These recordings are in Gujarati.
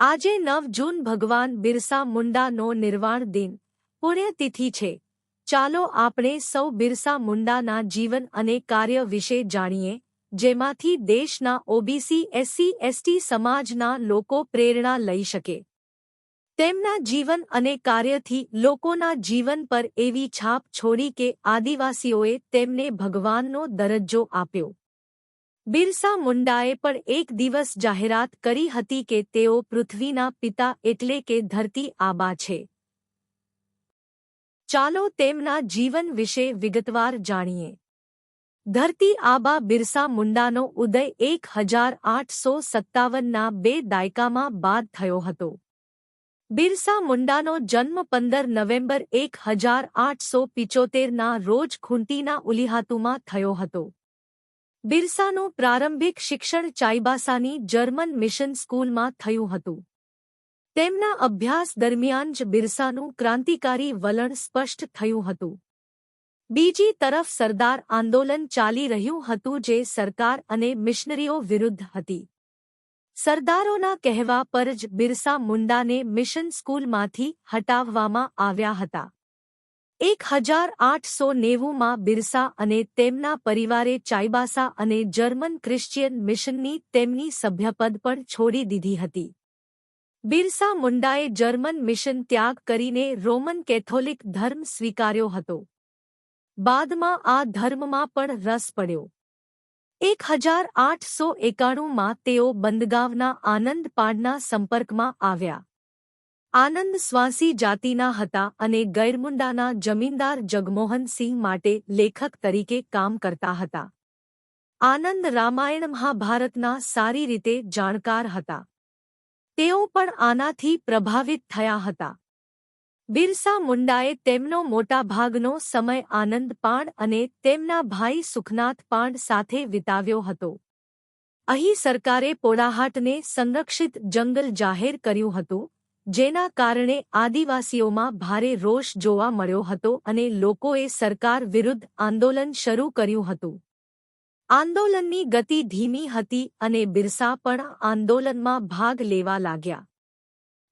આજે 9 જૂન ભગવાન બિરસા મુંડાનો નિર્વાણ દિન પુણ્યતિથિ છે। ચાલો આપણે સૌ બિરસા મુંડાના જીવન અને કાર્ય વિશે જાણીએ, જેમાંથી દેશના ઓબીસી એસસી એસટી સમાજના લોકો પ્રેરણા લઈ શકે। તેમના જીવન અને કાર્યથી લોકોના જીવન પર એવી છાપ છોડી કે આદિવાસીઓએ તેમને ભગવાનનો દરજ્જો આપ્યો। બિરસા મુંડાએ પણ એક દિવસ જાહેરાત કરી હતી કે તેઓ પૃથ્વીના પિતા એટલે કે ધરતી આબા છે। ચાલો તેમના જીવન વિશે વિગતવાર જાણીએ। ધરતી આબા બિરસા મુંડાનો ઉદય 1857ના 2 દાયકામાં બાદ થયો હતો। બિરસા મુંડાનો જન્મ 15 નવેમ્બર 1875ના રોજ ખૂંટીના ઉલિહાતુમાં થયો હતો। બિરસાનું પ્રારંભિક શિક્ષણ ચાઈબાસાની જર્મન મિશન સ્કૂલમાં થયું હતું। તેમના અભ્યાસ દરમિયાન જ બિરસાનું ક્રાંતિકારી વલણ સ્પષ્ટ થયું હતું। બીજી તરફ સરદાર આંદોલન ચાલી રહ્યું હતું જે સરકાર અને મિશનરીઓ વિરુદ્ધ હતી। સરદારોના કહેવા પર જ બિરસા મુંડાને મિશન સ્કૂલમાંથી હટાવવામાં આવ્યા હતા। 1890માં બિરસા અને તેમના પરિવારે ચાઈબાસા અને જર્મન ક્રિશ્ચિયન મિશનની તેમની સભ્યપદ પણ છોડી દીધી હતી। બિરસા મુંડાએ જર્મન મિશન ત્યાગ કરીને રોમન કેથોલિક ધર્મ સ્વીકાર્યો હતો। બાદમાં આ ધર્મમાં પણ રસ પડ્યો। 1891માં તેઓ બંદગાવના આનંદ પાડના સંપર્કમાં આવ્યા। આનંદ સ્વાસી જાતિના હતા અને ગૈરમુંડાના જમીનદાર જગમોહન સિંહ માટે લેખક તરીકે કામ કરતા હતા। આનંદ રામાયણ મહાભારતના સારી રીતે જાણકાર હતા। તેઓ પણ આનાથી પ્રભાવિત થયા હતા। બિરસા મુંડાએ તેમનો મોટાભાગનો સમય આનંદ પાંડ અને તેમના ભાઈ સુખનાથ પાંડ સાથે વિતાવ્યો હતો। અહીં સરકારે પોળાહાટને સંરક્ષિત જંગલ જાહેર કર્યું હતું, જેના કારણે આદિવાસીઓમાં ભારે રોષ જોવા મળ્યો હતો અને લોકોએ સરકાર વિરુદ્ધ આંદોલન શરૂ કર્યું હતું। આંદોલનની ગતિ ધીમી હતી અને બિરસા પણ આંદોલનમાં ભાગ લેવા લાગ્યા।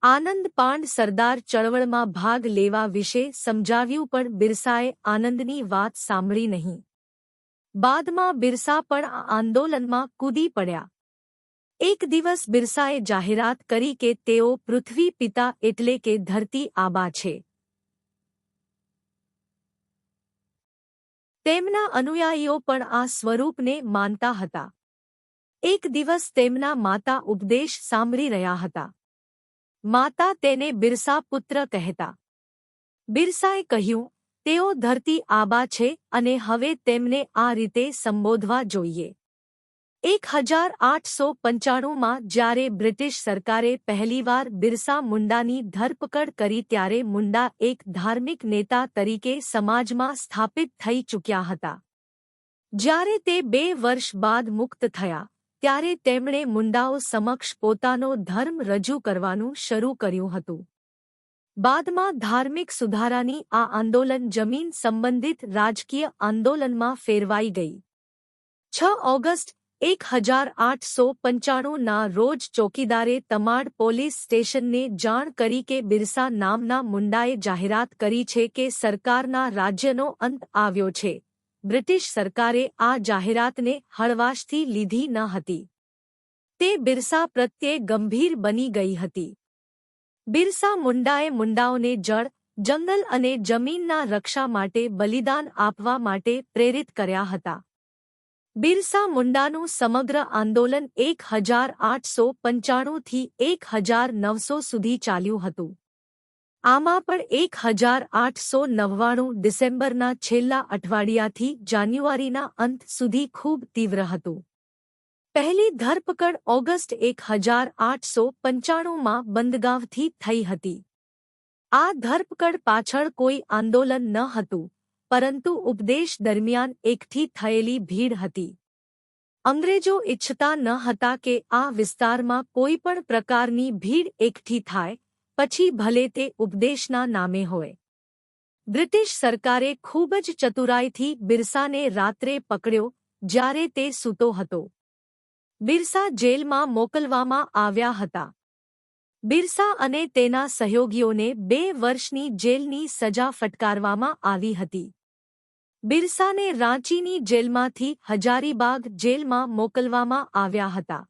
આનંદ પાંડ સરદાર ચળવળમાં ભાગ લેવા વિશે સમજાવ્યું પણ બિરસાએ આનંદની વાત સાંભળી નહીં। બાદમાં બિરસા પણ આંદોલનમાં કૂદી પડ્યા। એક દિવસ બિરસાએ જાહેરાત કરી કે તેઓ પૃથ્વી પિતા એટલે કે ધરતી આબા છે। તેમના અનુયાયીઓ પણ આ સ્વરૂપને માનતા હતા। એક દિવસ તેમના માતા ઉપદેશ સાંભળી રહ્યા હતા। માતા તેને બિરસા પુત્ર કહેતા। બિરસાએ કહ્યું, તેઓ ધરતી આબા છે અને હવે તેમને આ રીતે સંબોધવા જોઈએ। 1895માં જ્યારે બ્રિટિશ સરકારે પહેલીવાર બિરસા મુંડાની ધરપકડ કરી ત્યારે મુંડા એક ધાર્મિક નેતા તરીકે સમાજમાં સ્થાપિત થઈ ચૂક્યા હતા। જ્યારે તે 2 વર્ષ બાદ મુક્ત થયા, ત્યારે તેમણે મુંડાઓ સમક્ષ પોતાનો ધર્મ રજૂ કરવાનું શરૂ કર્યું હતું। બાદમાં ધાર્મિક સુધારાની આ આંદોલન જમીન સંબંધિત રાજકીય આંદોલનમાં ફેરવાઈ ગઈ। 6 ઓગસ્ટ 1895ના રોજ ચોકીદારે તમાડ પોલીસ સ્ટેશનને જાણ કરી કે બિરસા નામના મુંડાએ જાહેરાત કરી છે કે સરકારના રાજ્યનો અંત આવ્યો છે। બ્રિટિશ સરકારે આ જાહેરાતને હળવાશથી લીધી ન હતી। તે બિરસા પ્રત્યે ગંભીર બની ગઈ હતી। બિરસા મુંડાએ મુંડાઓને જળ, જંગલ અને જમીનના રક્ષા માટે બલિદાન આપવા માટે પ્રેરિત કર્યા હતા। બિરસા મુંડાનું સમગ્ર આંદોલન 1895થી 1900 સુધી ચાલ્યું હતું। આમાં પણ 1899 ડિસેમ્બરના છેલ્લા અઠવાડિયાથી જાન્યુઆરીના અંત સુધી ખૂબ તીવ્ર હતું। પહેલી ધરપકડ ઓગસ્ટ 1895માં બંદગાવથી થઈ હતી। આ ધરપકડ પાછળ કોઈ આંદોલન ન હતું, પરંતુ ઉપદેશ દરમિયાન એકઠી થયેલી ભીડ હતી। અંગ્રેજો ઇચ્છતા ન હતા કે આ વિસ્તારમાં કોઈ પણ પ્રકારની ભીડ એકઠી થાય, પછી ભલે તે ઉપદેશના નામે હોય। બ્રિટિશ સરકારે ખૂબ જ ચતુરાઈથી બિરસાને રાત્રે પકડ્યો જ્યારે તે સૂતો હતો। બિરસા જેલમાં મોકલવામાં આવ્યા હતા। બિરસા અને તેના સહયોગીઓને 2 વર્ષની જેલની સજા ફટકારવામાં આવી હતી. બિરસાને રાંચીની જેલમાંથી હજારીબાગ જેલમાં મોકલવામાં આવ્યા હતા.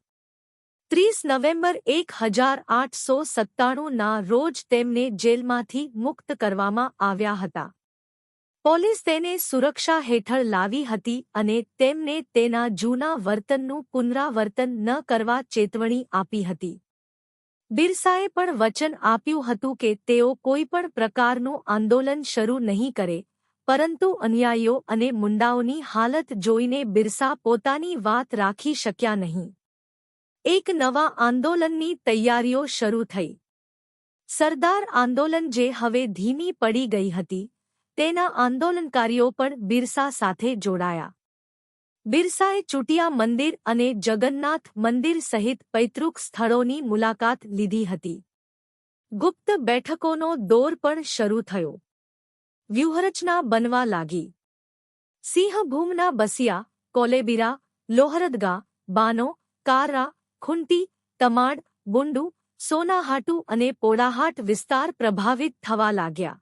30 નવેમ્બર 1897 ના રોજ તેમને જેલમાંથી મુક્ત કરવામાં આવ્યા હતા. પોલીસ તેને સુરક્ષા હેઠળ લાવી હતી અને તેમને તેના જૂના વર્તનનું પુનરાવર્તન ન કરવા ચેતવણી આપી હતી. બિરસાએ પણ વચન આપ્યું હતું કે તેઓ કોઈપણ પ્રકારનું આંદોલન શરૂ નહીં કરે, પરંતુ અનુયાયીઓ અને મુંડાઓની હાલત જોઈને બિરસા પોતાની વાત રાખી શક્યા નહીં. એક નવા આંદોલનની તૈયારીઓ શરૂ થઈ. સરદાર આંદોલન જે હવે ધીમી પડી ગઈ હતી, તેના આંદોલનકારીઓ પણ બિરસા સાથે જોડાયા. બિરસાએ ચૂટિયા મંદિર અને જગન્નાથ મંદિર સહિત પૈતૃક સ્થળોની મુલાકાત લીધી હતી. ગુપ્ત બેઠકોનો દોર પણ શરૂ થયો. વ્યૂહરચના બનવા લાગી. સિંહભૂમના બસિયા, કોલેબિરા, લોહરદગા, બાનો, કારા, ખુંટી, તમાડ, બુંડુ, સોનાહાટુ અને પોડાહાટ વિસ્તાર પ્રભાવિત થવા લાગ્યા.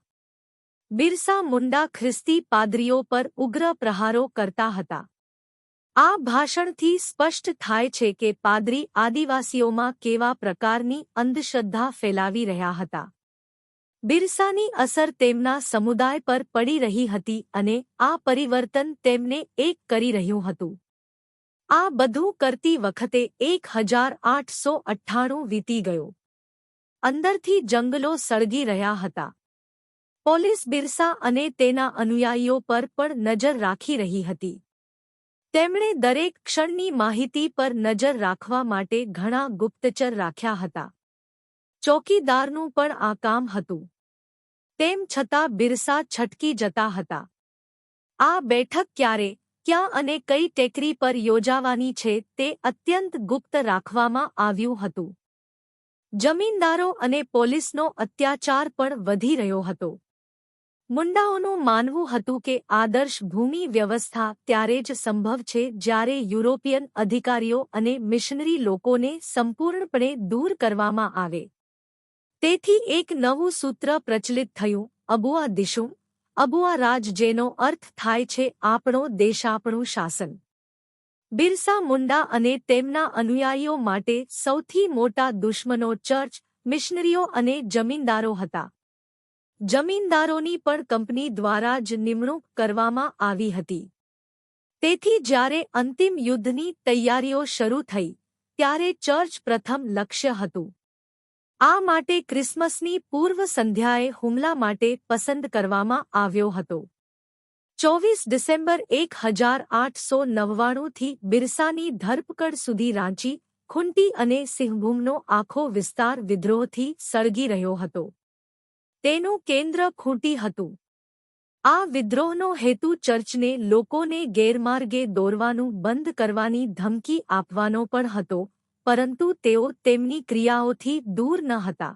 બિરસા મુંડા ખ્રિસ્તી પાદરીઓ પર ઉગ્ર પ્રહારો કરતા હતા. આ ભાષણથી સ્પષ્ટ થાય છે કે પાદરી આદિવાસીઓમાં કેવા પ્રકારની અંધશ્રદ્ધા ફેલાવી રહ્યા હતા. બિરસાની અસર તેમના સમુદાય પર પડી રહી હતી અને આ પરિવર્તન તેમને એક કરી રહ્યું હતું. આ બધું કરતી વખતે 1898 વીતી ગયો. અંદરથી જંગલો સળગી રહ્યા હતા. પોલીસ બિરસા અને તેના અનુયાયીઓ પર પણ નજર રાખી રહી હતી. તેમણે દરેક ક્ષણની માહિતી પર નજર રાખવા માટે ઘણા ગુપ્તચર રાખ્યા હતા. ચોકીદારનું પણ આ કામ હતું. તેમ છતાં બિરસા છટકી જતા હતા. આ બેઠક ક્યારે, ક્યાં અને કઈ ટેકરી પર યોજાવાની છે તે અત્યંત ગુપ્ત રાખવામાં આવ્યું હતું. જમીનદારો અને પોલીસનો અત્યાચાર પણ વધી રહ્યો હતો. મુંડાઓનું માનવું હતું કે આદર્શ ભૂમિ વ્યવસ્થા ત્યારે જ સંભવ છે જ્યારે યુરોપિયન અધિકારીઓ અને મિશનરી લોકોને સંપૂર્ણપણે દૂર કરવામાં આવે. તેથી એક નવું સૂત્ર પ્રચલિત થયું, અબુઆ દિશુમ, અબુઆ રાજ, જેનો અર્થ થાય છે આપણો દેશ, આપણું શાસન. બિરસા મુંડા અને તેમના અનુયાયીઓ માટે સૌથી મોટા દુશ્મનો ચર્ચ, મિશનરીઓ અને જમીનદારો હતા. જમીનદારોની પણ કંપની દ્વારા જ નિમણૂક કરવામાં આવી હતી. તેથી જ્યારે અંતિમ યુદ્ધની તૈયારીઓ શરૂ થઈ, ત્યારે ચર્ચ પ્રથમ લક્ષ્ય હતું. આ માટે ક્રિસમસની પૂર્વ સંધ્યાએ હુમલા માટે પસંદ કરવામાં આવ્યો હતો. 24 ડિસેમ્બર 1899 થી બિરસાની ધરપકડ સુધી રાંચી, ખુંટી અને સિંહભૂમનો આખો વિસ્તાર વિદ્રોહથી સળગી રહ્યો હતો. તેનું કેન્દ્ર ખૂંટી હતું. આ વિદ્રોહનો હેતુ ચર્ચને લોકોને ગેરમાર્ગે દોરવાનું બંધ કરવાની ધમકી આપવાનો પણ હતો, પરંતુ તેઓ તેમની ક્રિયાઓથી દૂર ન હતા.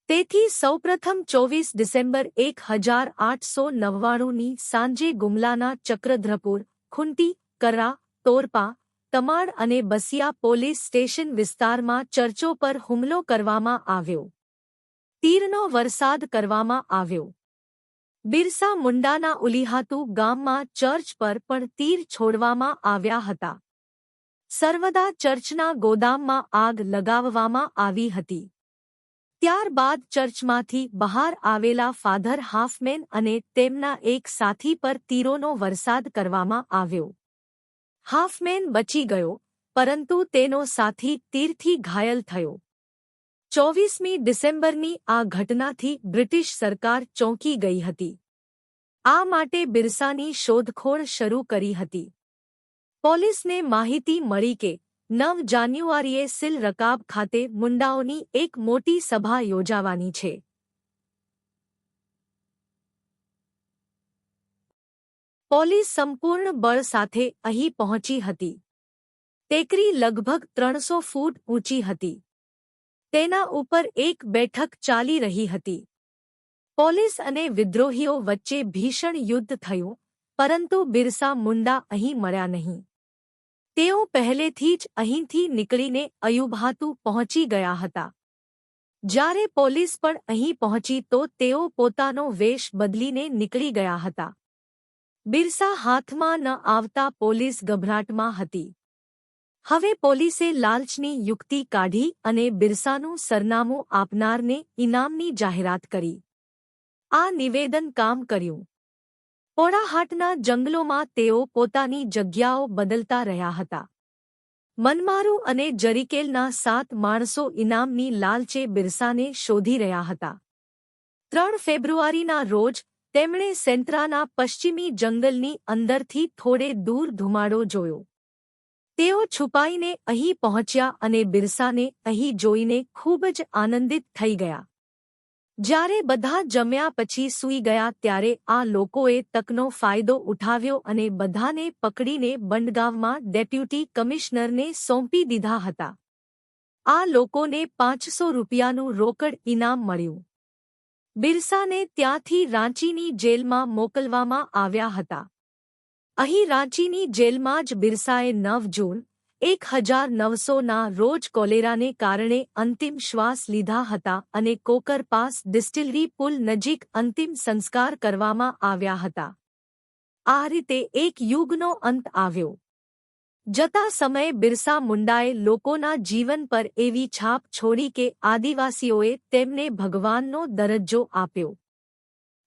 તેથી સૌપ્રથમ 24 ડિસેમ્બર 1899ની સાંજે ગુમલાના ચક્રધરપુર, ખુંટી, કરા, તોરપા, તમાડ અને બસિયા પોલીસ સ્ટેશન વિસ્તારમાં ચર્ચો પર હુમલો કરવામાં આવ્યો. તીરનો વરસાદ કરવામાં આવ્યો. બિરસા મુંડાના ઉલિહાતુ ગામમાં ચર્ચ પર પણ તીર છોડવામાં આવ્યા હતા. સર્વદા ચર્ચના ગોદામમાં આગ લગાવવામાં આવી હતી. ત્યારબાદ ચર્ચમાંથી બહાર આવેલા ફાધર હાફમેન અને તેમના એક સાથી પર તીરોનો વરસાદ કરવામાં આવ્યો. હાફમેન બચી ગયો, પરંતુ તેનો સાથી તીરથી ઘાયલ થયો. 24મી ડિસેમ્બરની આ ઘટનાથી બ્રિટિશ સરકાર ચોંકી ગઈ હતી. આ માટે બિરસાની શોધખોળ શરૂ કરી હતી. પોલીસને માહિતી મળી કે 9 જાન્યુઆરીએ સિલ રકાબ ખાતે મુંડાઓની એક મોટી સભા યોજાવાની છે. પોલીસ સંપૂર્ણ બળ સાથે અહીં પહોંચી હતી. ટેકરી લગભગ 300 ફૂટ ઊંચી હતી. તેના ઉપર એક બેઠક ચાલી રહી હતી. પોલીસ અને વિદ્રોહીઓ વચ્ચે ભીષણ યુદ્ધ થયું, પરંતુ બિરસા મુંડા અહીં મળ્યા નહીં. તેઓ પહેલેથી જ અહીંથી નીકળીને અયુભાતુ પહોંચી ગયા હતા. જ્યારે પોલીસ પણ અહીં પહોંચી તો તેઓ પોતાનો વેશ બદલીને નીકળી ગયા હતા. બિરસા હાથમાં ન આવતા પોલીસ ગભરાટમાં હતી. હવે પોલીસે લાલચની યુક્તિ કાઢી અને બિરસાનું સરનામું આપનારને ઇનામની જાહેરાત કરી. આ નિવેદન કામ કર્યું. પોળાહાટના જંગલોમાં તેઓ પોતાની જગ્યાઓ બદલતા રહ્યા હતા. મનમારુ અને જરીકેલના 7 માણસો ઇનામની લાલચે બિરસાને શોધી રહ્યા હતા. 3 ફેબ્રુઆરીના રોજ તેમણે સેન્ટ્રાના પશ્ચિમી જંગલની અંદરથી થોડે દૂર ધુમાડો જોયો. તેઓ છુપાઈને અહીં પહોંચ્યા અને બિરસાને અહીં જોઈને ખૂબ જ આનંદિત થઈ ગયા. જ્યારે બધા જમ્યા પછી સૂઈ ગયા ત્યારે આ લોકોએ તકનો ફાયદો ઉઠાવ્યો અને બધાને પકડીને બંડગાવમાં ડેપ્યુટી કમિશનરને સોંપી દીધા હતા. આ લોકોને 500 રૂપિયાનું રોકડ ઇનામ મળ્યું. બિરસાને ત્યાંથી રાંચીની જેલમાં મોકલવામાં આવ્યા હતા. અહીં રાંચીની જેલમાં જ બિરસાએ 9 જૂન 1900ના રોજ કોલેરાને કારણે અંતિમ શ્વાસ લીધા હતા અને કોકર પાસ ડિસ્ટિલરી પુલ નજીક અંતિમ સંસ્કાર કરવામાં આવ્યા હતા. આ રીતે એક યુગનો અંત આવ્યો. જતા સમયે બિરસા મુંડાએ લોકોના જીવન પર એવી છાપ છોડી કે આદિવાસીઓએ તેમને ભગવાનનો દરજ્જો આપ્યો.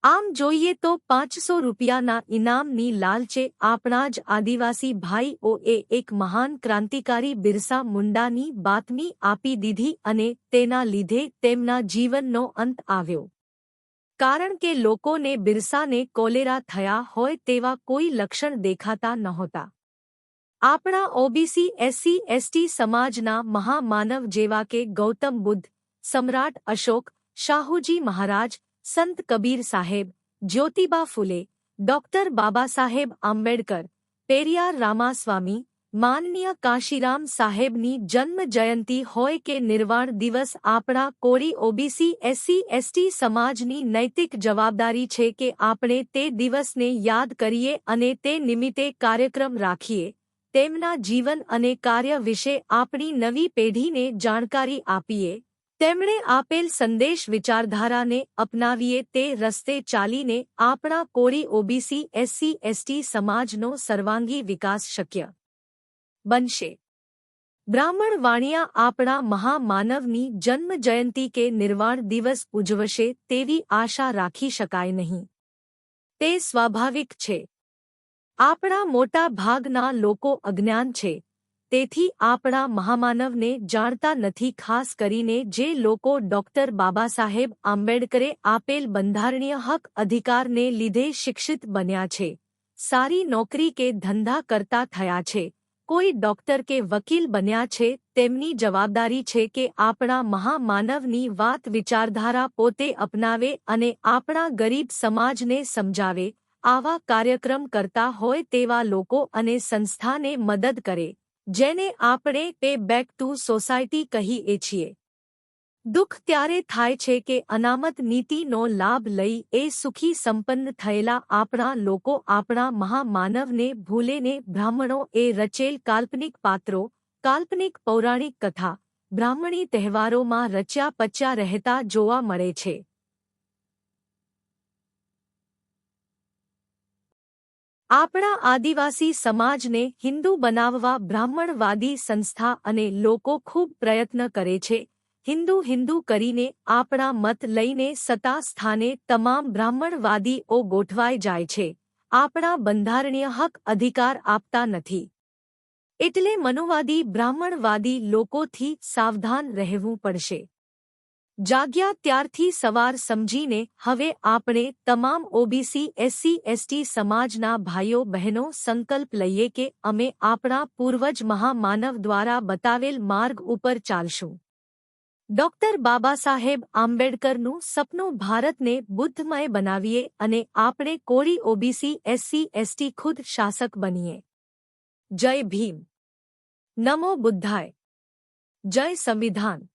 આમ જોઈએ તો 500 રૂપિયાના ઇનામની લાલચે આપણા જ આદિવાસી ભાઈઓએ એક મહાન ક્રાંતિકારી બિરસા મુંડાની બાતમી આપી દીધી અને તેના લીધે તેમના જીવનનો અંત આવ્યો. કારણ કે લોકોને બિરસાને કોલેરા થયા હોય તેવા કોઈ લક્ષણ દેખાતા નહોતા. આપણા ઓબીસી એસસી એસટી સમાજના મહામાનવ જેવા કે ગૌતમ બુદ્ધ, સમ્રાટ અશોક, શાહુજી મહારાજ, સંત કબીર સાહેબ, જ્યોતિબા ફૂલે, ડોક્ટર બાબાસાહેબ આંબેડકર, પેરિયાર રામાસ્વામી, માનનીય કાશીરામ સાહેબની જન્મ જયંતી હોય કે નિર્વાણ દિવસ આપણા કોળી ઓબીસી એસસી એસટી સમાજની નૈતિક જવાબદારી છે કે આપણે તે દિવસને યાદ કરીએ અને તે નિમિત્તે કાર્યક્રમ રાખીએ. તેમના જીવન અને કાર્ય વિશે આપણી નવી પેઢીને જાણકારી આપીએ. તેમણે આપેલ સંદેશ વિચારધારાને અપનાવીએ. તે રસ્તે ચાલીને આપણા કોળી ઓબીસી એસસી એસટી સમાજનો સર્વાંગી વિકાસ શક્ય બનશે. બ્રાહ્મણ વાણિયા આપણા મહામાનવની જન્મ જયંતી કે નિર્વાણ દિવસ ઉજવશે તેવી આશા રાખી શકાય નહીં. તે સ્વાભાવિક છે. આપણા મોટા ભાગના લોકો અજ્ઞાન છે. તેથી આપણા મહામાનવને જાણતા નથી. ખાસ કરીને જે લોકો ડોક્ટર બાબાસાહેબ આંબેડકરે આપેલ બંધારણીય હક અધિકારને લીધે શિક્ષિત બન્યા છે, સારી નોકરી કે ધંધા કરતા થયા છે, કોઈ ડોક્ટર કે વકીલ બન્યા છે. તેમની જવાબદારી છે કે આપણા મહામાનવની વાત વિચારધારા પોતે અપનાવે અને આપણા ગરીબ સમાજને સમજાવે. આવા કાર્યક્રમ કરતા હોય તેવા લોકો અને સંસ્થાને મદદ કરે, જેને આપણે પે બેક ટુ સોસાયટી કહીએ છીએ. દુઃખ ત્યારે થાય છે કે અનામત નીતિનો લાભ લઈ એ સુખી સંપન્ન થયેલા આપણા લોકો આપણા મહામાનવને ભૂલેને બ્રાહ્મણોએ રચેલ કાલ્પનિક પાત્રો, કાલ્પનિક પૌરાણિક કથા, બ્રાહ્મણી તહેવારોમાં રચ્યા પચ્યા રહેતા જોવા મળે છે. આપણા આદિવાસી સમાજને હિન્દુ બનાવવા બ્રાહ્મણવાદી સંસ્થા અને લોકો ખૂબ પ્રયત્ન કરે છે. હિન્દુ હિન્દુ કરીને આપણા મત લઈને સત્તા સ્થાને તમામ બ્રાહ્મણવાદીઓ ગોઠવાઈ જાય છે. આપણા બંધારણીય હક અધિકાર આપતા નથી. એટલે મનુવાદી બ્રાહ્મણવાદી લોકોથી સાવધાન રહેવું પડશે. જાગ્યા ત્યારથી સવાર સમજીને હવે આપણે તમામ ઓબીસી એસસી એસટી સમાજના ભાઈઓ બહેનો સંકલ્પ લઈએ કે અમે આપણા પૂર્વજ મહામાનવ દ્વારા બતાવેલ માર્ગ ઉપર ચાલશું. ડોક્ટર બાબાસાહેબ આંબેડકરનું સપનું ભારતને બુદ્ધમય બનાવીએ અને આપણે કોળી ઓબીસી એસસી એસટી ખુદ શાસક બનીએ. જય ભીમ. નમો બુદ્ધાય. જય સંવિધાન.